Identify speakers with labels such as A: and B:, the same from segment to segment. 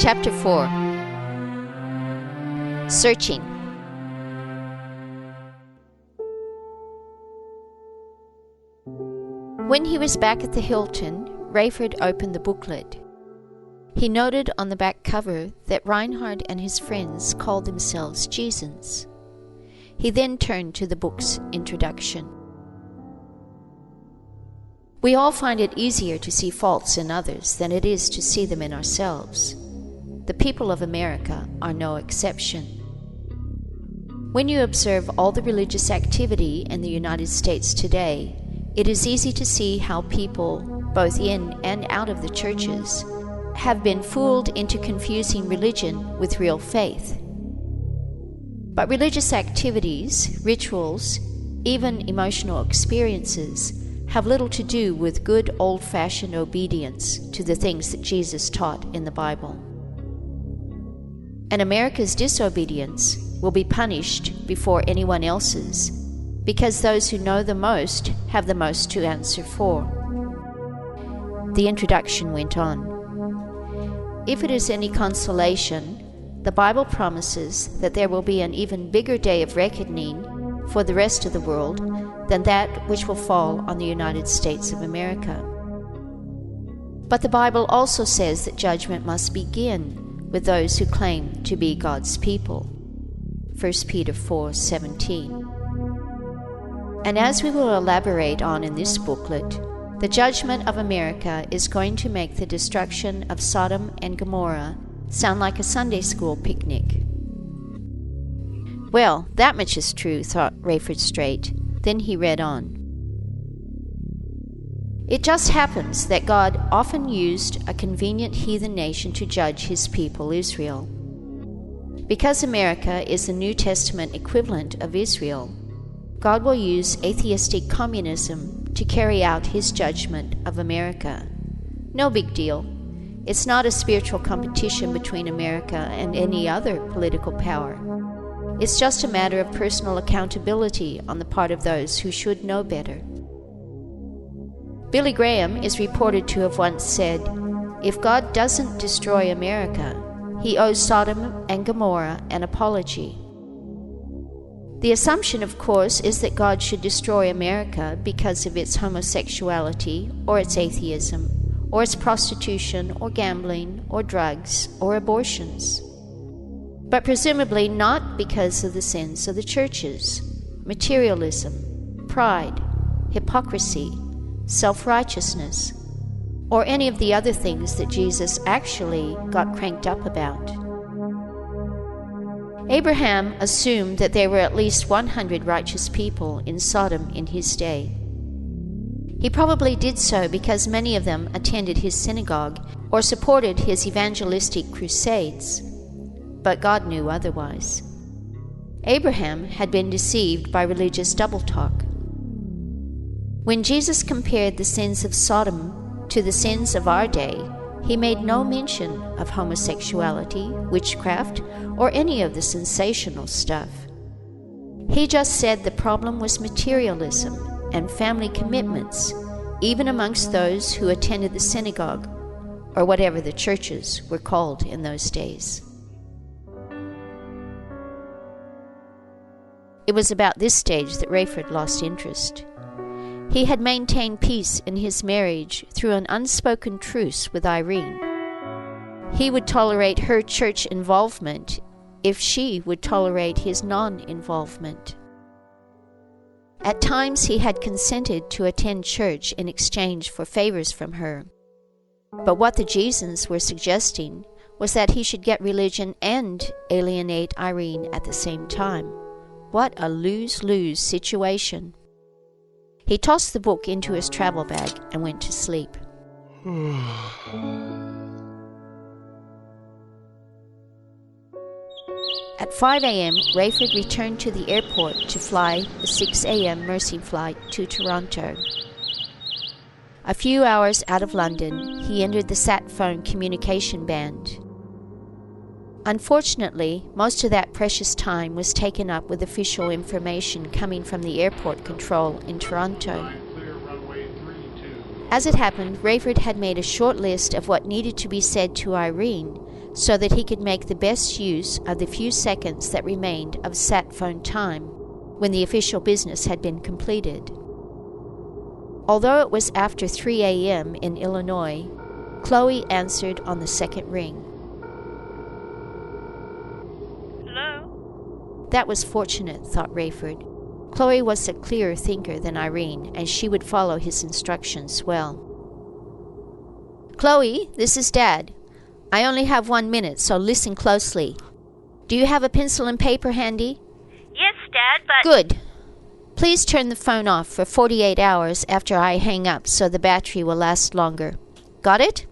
A: Chapter 4. Searching. When he was back at the Hilton, Rayford opened the booklet. He noted on the back cover that Reinhard and his friends called themselves Jesans. He then turned to the book's introduction. We all find it easier to see faults in others than it is to see them in ourselves. The people of America are no exception. When you observe all the religious activity in the United States today, it is easy to see how people, both in and out of the churches, have been fooled into confusing religion with real faith. But religious activities, rituals, even emotional experiences have little to do with good old-fashioned obedience to the things that Jesus taught in the Bible. And America's disobedience will be punished before anyone else's, because those who know the most have the most to answer for. The introduction went on. If it is any consolation, the Bible promises that there will be an even bigger day of reckoning for the rest of the world than that which will fall on the United States of America. But the Bible also says that judgment must begin with those who claim to be God's people. 1 Peter 4:17. And as we will elaborate on in this booklet, the judgment of America is going to make the destruction of Sodom and Gomorrah sound like a Sunday school picnic. Well, that much is true, thought Rayford straight. Then he read on. It just happens that God often used a convenient heathen nation to judge his people Israel. Because America is the New Testament equivalent of Israel, God will use atheistic communism to carry out his judgment of America. No big deal. It's not a spiritual competition between America and any other political power. It's just a matter of personal accountability on the part of those who should know better. Billy Graham is reported to have once said, "If God doesn't destroy America, he owes Sodom and Gomorrah an apology." The assumption, of course, is that God should destroy America because of its homosexuality, or its atheism, or its prostitution, or gambling, or drugs, or abortions. But presumably not because of the sins of the churches, materialism, pride, hypocrisy, self-righteousness, or any of the other things that Jesus actually got cranked up about. Abraham assumed that there were at least 100 righteous people in Sodom in his day. He probably did so because many of them attended his synagogue or supported his evangelistic crusades. But God knew otherwise. Abraham had been deceived by religious double-talk. When Jesus compared the sins of Sodom to the sins of our day, he made no mention of homosexuality, witchcraft, or any of the sensational stuff. He just said the problem was materialism and family commitments, even amongst those who attended the synagogue, or whatever the churches were called in those days. It was about this stage that Rayford lost interest. He had maintained peace in his marriage through an unspoken truce with Irene. He would tolerate her church involvement if she would tolerate his non-involvement. At times he had consented to attend church in exchange for favors from her. But what the Jesans were suggesting was that he should get religion and alienate Irene at the same time. What a lose-lose situation. He tossed the book into his travel bag and went to sleep. At 5 a.m., Rayford returned to the airport to fly the 6 a.m. Mercy flight to Toronto. A few hours out of London, he entered the sat phone communication band. Unfortunately, most of that precious time was taken up with official information coming from the airport control in Toronto. As it happened, Rayford had made a short list of what needed to be said to Irene so that he could make the best use of the few seconds that remained of sat phone time when the official business had been completed. Although it was after 3 a.m. in Illinois, Chloe answered on the second ring.
B: Hello?
A: That was fortunate, thought Rayford. Chloe was a clearer thinker than Irene, and she would follow his instructions well. Chloe, this is Dad. I only have 1 minute, so listen closely. Do you have a pencil and paper handy?
B: Yes, Dad, but...
A: Good. Please turn the phone off for 48 hours after I hang up so the battery will last longer. Got it?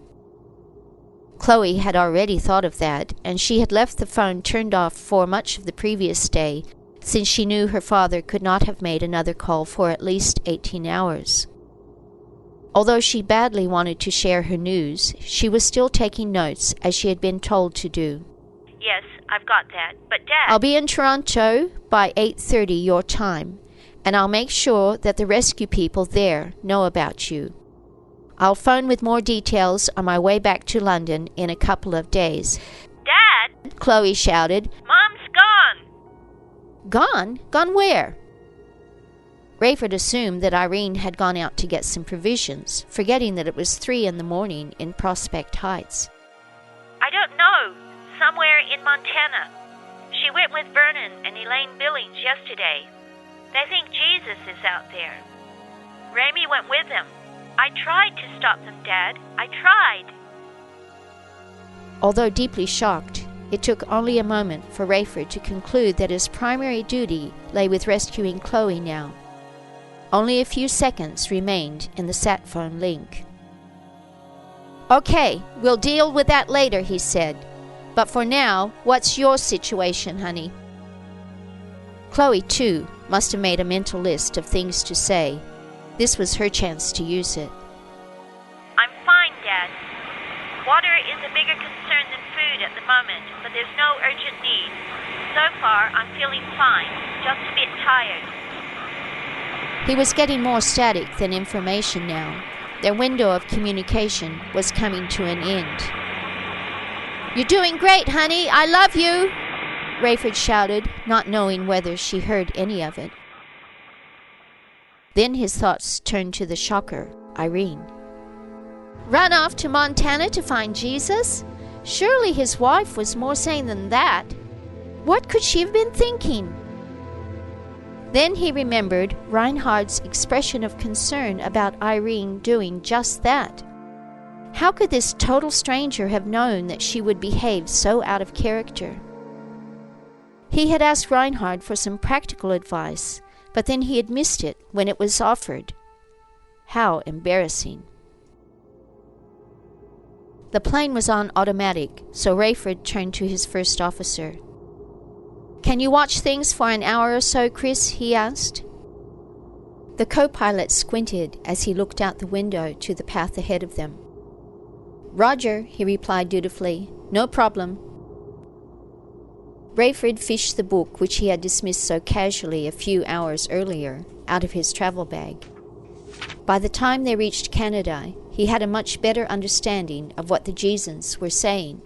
A: Chloe had already thought of that, and she had left the phone turned off for much of the previous day, since she knew her father could not have made another call for at least 18 hours. Although she badly wanted to share her news, she was still taking notes as she had been told to do.
B: Yes, I've got that, but Dad...
A: I'll be in Toronto by 8:30 your time, and I'll make sure that the rescue people there know about you. I'll phone with more details on my way back to London in a couple of days.
B: Dad!
A: Chloe shouted.
B: Mom's gone!
A: Gone? Gone where? Rayford assumed that Irene had gone out to get some provisions, forgetting that it was 3 a.m. in Prospect Heights.
B: I don't know. Somewhere in Montana. She went with Vernon and Elaine Billings yesterday. They think Jesus is out there. Ramey went with them. I tried to stop them, Dad. I tried.
A: Although deeply shocked, it took only a moment for Rayford to conclude that his primary duty lay with rescuing Chloe now. Only a few seconds remained in the sat phone link. Okay, we'll deal with that later, he said. But for now, what's your situation, honey? Chloe, too, must have made a mental list of things to say. This was her chance to use it.
B: I'm fine, Dad. Water is a bigger concern than food at the moment, but there's no urgent need. So far, I'm feeling fine, just a bit tired.
A: He was getting more static than information now. Their window of communication was coming to an end. You're doing great, honey. I love you, Rayford shouted, not knowing whether she heard any of it. Then his thoughts turned to the shocker, Irene. Run off to Montana to find Jesus? Surely his wife was more sane than that. What could she have been thinking? Then he remembered Reinhard's expression of concern about Irene doing just that. How could this total stranger have known that she would behave so out of character? He had asked Reinhard for some practical advice, but then he had missed it when it was offered. How embarrassing. The plane was on automatic, so Rayford turned to his first officer. Can you watch things for an hour or so, Chris? He asked. The co-pilot squinted as he looked out the window to the path ahead of them. Roger, he replied dutifully. No problem. Rayford fished the book which he had dismissed so casually a few hours earlier out of his travel bag. By the time they reached Canada, he had a much better understanding of what the Jesans were saying.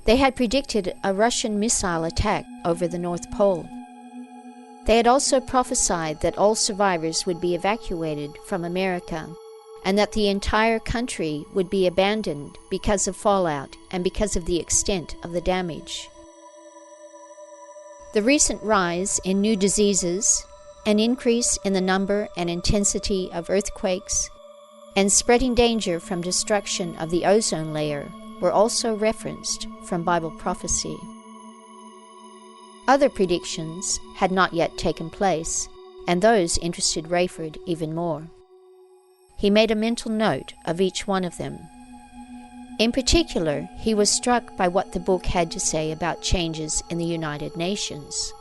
A: They had predicted a Russian missile attack over the North Pole. They had also prophesied that all survivors would be evacuated from America, and that the entire country would be abandoned because of fallout and because of the extent of the damage. The recent rise in new diseases, an increase in the number and intensity of earthquakes, and spreading danger from destruction of the ozone layer were also referenced from Bible prophecy. Other predictions had not yet taken place, and those interested Rayford even more. He made a mental note of each one of them. In particular, he was struck by what the book had to say about changes in the United Nations.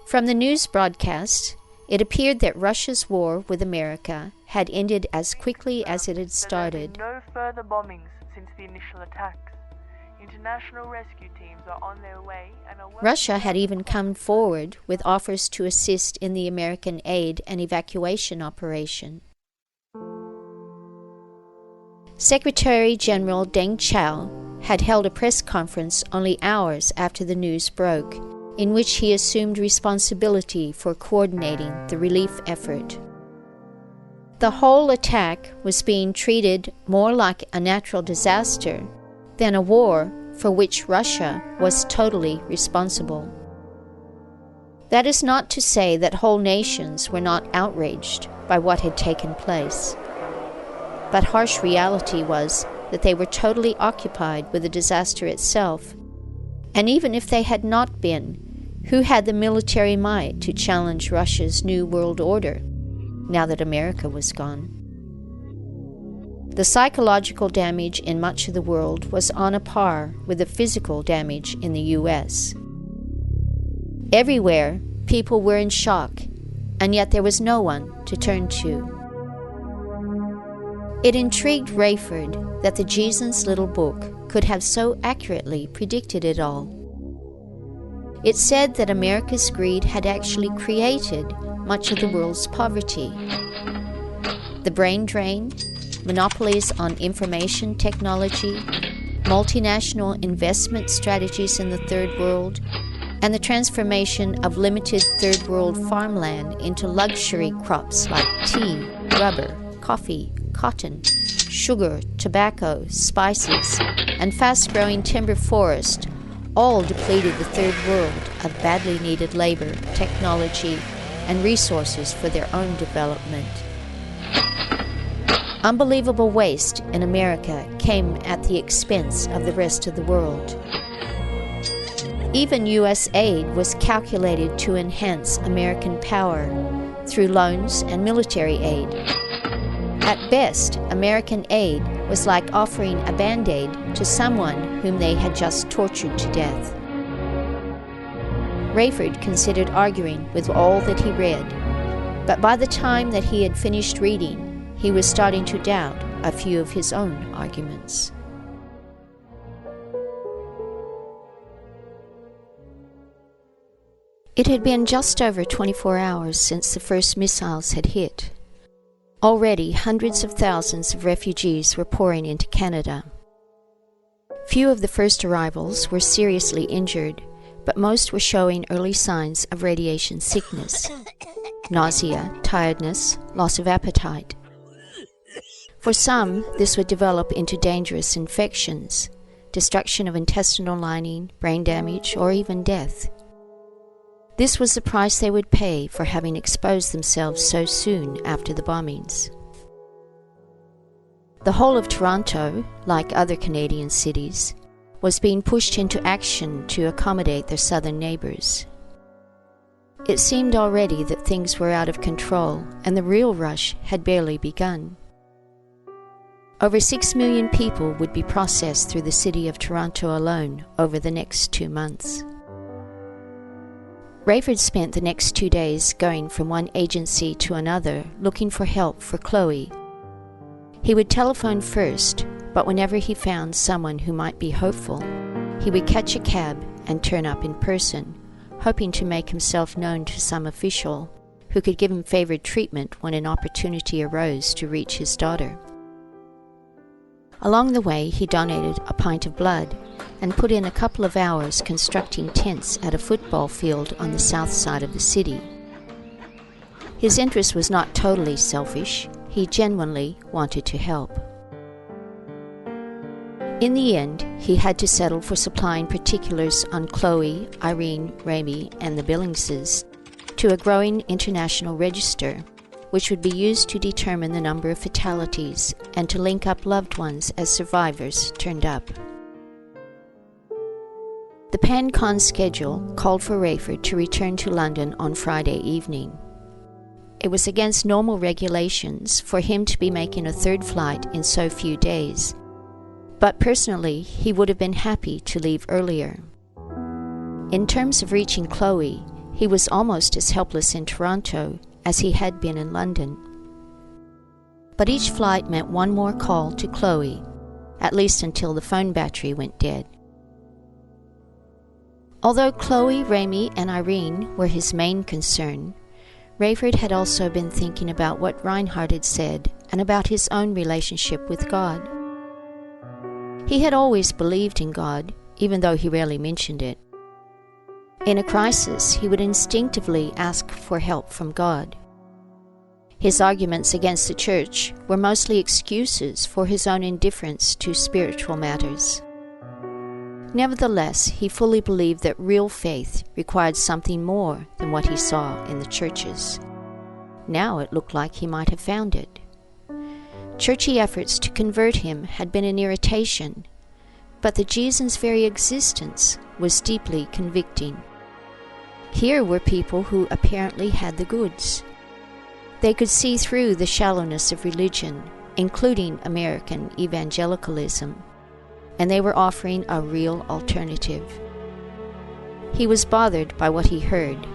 A: From the news broadcast, it appeared that Russia's war with America had ended as quickly as it had started.
C: There have been no further bombings since the initial attacks. International rescue teams are on their way and are
A: Russia had even come forward with offers to assist in the American aid and evacuation operation. Secretary General Deng Chao had held a press conference only hours after the news broke, in which he assumed responsibility for coordinating the relief effort. The whole attack was being treated more like a natural disaster than a war for which Russia was totally responsible. That is not to say that whole nations were not outraged by what had taken place. But harsh reality was that they were totally occupied with the disaster itself, and even if they had not been, who had the military might to challenge Russia's new world order, now that America was gone? The psychological damage in much of the world was on a par with the physical damage in the U.S. Everywhere, people were in shock, and yet there was no one to turn to. It intrigued Rayford that the Jesans little book could have so accurately predicted it all. It said that America's greed had actually created much of the world's poverty. The brain drain, monopolies on information technology, multinational investment strategies in the Third World, and the transformation of limited Third World farmland into luxury crops like tea, rubber, coffee, cotton, sugar, tobacco, spices, and fast-growing timber forest all depleted the Third World of badly needed labor, technology, and resources for their own development. Unbelievable waste in America came at the expense of the rest of the world. Even U.S. aid was calculated to enhance American power through loans and military aid. At best, American aid was like offering a Band-Aid to someone whom they had just tortured to death. Rayford considered arguing with all that he read, but by the time that he had finished reading, he was starting to doubt a few of his own arguments. It had been just over 24 hours since the first missiles had hit. Already, hundreds of thousands of refugees were pouring into Canada. Few of the first arrivals were seriously injured, but most were showing early signs of radiation sickness, nausea, tiredness, loss of appetite. For some, this would develop into dangerous infections, destruction of intestinal lining, brain damage, or even death. This was the price they would pay for having exposed themselves so soon after the bombings. The whole of Toronto, like other Canadian cities, was being pushed into action to accommodate their southern neighbours. It seemed already that things were out of control, and the real rush had barely begun. Over 6 million people would be processed through the city of Toronto alone over the next 2 months. Rayford spent the next 2 days going from one agency to another looking for help for Chloe. He would telephone first, but whenever he found someone who might be hopeful, he would catch a cab and turn up in person, hoping to make himself known to some official who could give him favored treatment when an opportunity arose to reach his daughter. Along the way, he donated a pint of blood and put in a couple of hours constructing tents at a football field on the south side of the city. His interest was not totally selfish. He genuinely wanted to help. In the end, he had to settle for supplying particulars on Chloe, Irene, Ramy, and the Billingses to a growing international register, which would be used to determine the number of fatalities and to link up loved ones as survivors turned up. The PanCon schedule called for Rayford to return to London on Friday evening. It was against normal regulations for him to be making a third flight in so few days, but personally he would have been happy to leave earlier. In terms of reaching Chloe, he was almost as helpless in Toronto as he had been in London. But each flight meant one more call to Chloe, at least until the phone battery went dead. Although Chloe, Ramy, and Irene were his main concern, Rayford had also been thinking about what Reinhard had said and about his own relationship with God. He had always believed in God, even though he rarely mentioned it. In a crisis, he would instinctively ask for help from God. His arguments against the church were mostly excuses for his own indifference to spiritual matters. Nevertheless, he fully believed that real faith required something more than what he saw in the churches. Now it looked like he might have found it. Churchy efforts to convert him had been an irritation, but the Jesans' very existence was deeply convicting. Here were people who apparently had the goods. They could see through the shallowness of religion, including American evangelicalism, and they were offering a real alternative. He was bothered by what he heard,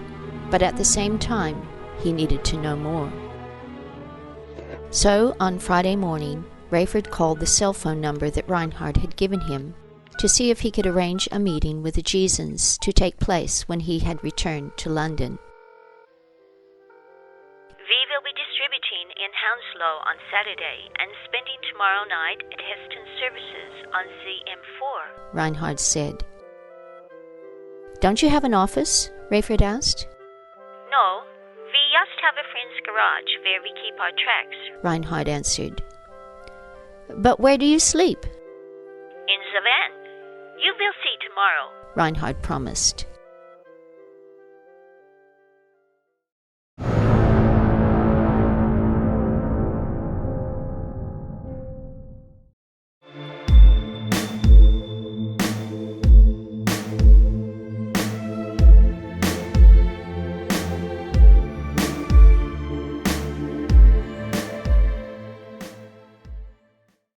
A: but at the same time, he needed to know more. So, on Friday morning, Rayford called the cell phone number that Reinhard had given him to see if he could arrange a meeting with the Jesans to take place when he had returned to London.
B: We will be distributing in Hounslow on Saturday and spending tomorrow night at Heston Services on CM4,
A: Reinhard said. Don't you have an office? Rayford asked.
B: No, we just have a friend's garage where we keep our tracks,
A: Reinhard answered. But where do you sleep?
B: in the van. You will see tomorrow.
A: Reinhard promised.